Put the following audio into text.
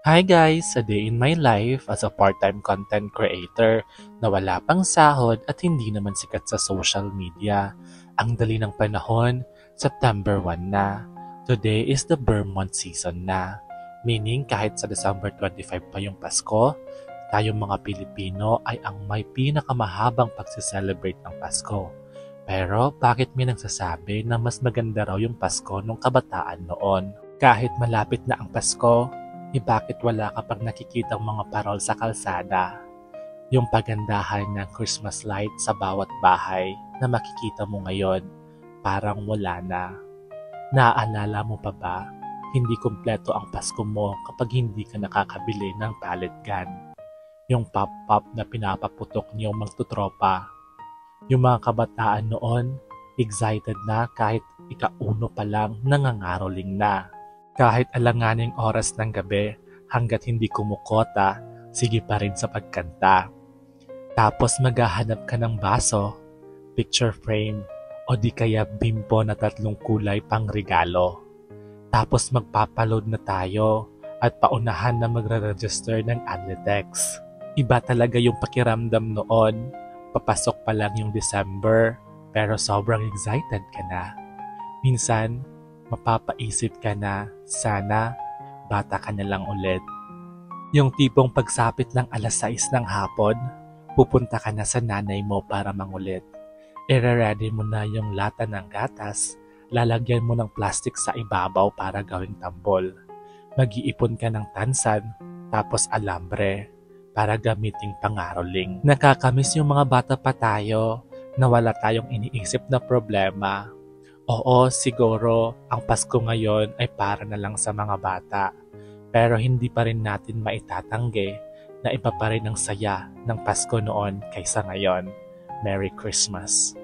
Hi guys! A day in my life as a part-time content creator na wala pang sahod at hindi naman sikat sa social media. Ang dali ng panahon, September 1 na. Today is the Vermont season na. Meaning kahit sa December 25 pa yung Pasko, tayong mga Pilipino ay ang may pinakamahabang pagsiselebrate ng Pasko. Pero bakit may nagsasabi na mas maganda raw yung Pasko nung kabataan noon? Kahit malapit na ang Pasko, bakit wala ka pang nakikitang mga parol sa kalsada? Yung pagandahan ng Christmas light sa bawat bahay na makikita mo ngayon, parang wala na. Naaalala mo pa ba? Hindi kumpleto ang Pasko mo kapag hindi ka nakakabili ng pallet gun. Yung pop-pop na pinapaputok niyong magtutropa. Yung mga kabataan noon, excited na kahit ikauno pa lang nangangaroling na. Kahit alanganing oras ng gabi, hanggat hindi kumukota, sige pa rin sa pagkanta. Tapos maghahanap ka ng baso, picture frame, o di kaya bimpo na 3 kulay pang regalo. Tapos magpapaload na tayo at paunahan na magre-register ng Adlitex. Iba talaga yung pakiramdam noon. Papasok pa lang yung December, pero sobrang excited ka na. Minsan, mapapaisip ka na, sana, bata ka na lang ulit. Yung tipong pagsapit ng alas 6 ng hapon, pupunta ka na sa nanay mo para mangulit. Ire-ready mo na yung lata ng gatas, lalagyan mo ng plastic sa ibabaw para gawing tambol. Mag-iipon ka ng tansan, tapos alambre, para gamiting pangaroling. Nakakamiss yung mga bata pa tayo, na wala tayong iniisip na problema. Oo, siguro, ang Pasko ngayon ay para na lang sa mga bata. Pero hindi pa rin natin maitatanggi na iba pa rin ang saya ng Pasko noon kaysa ngayon. Merry Christmas!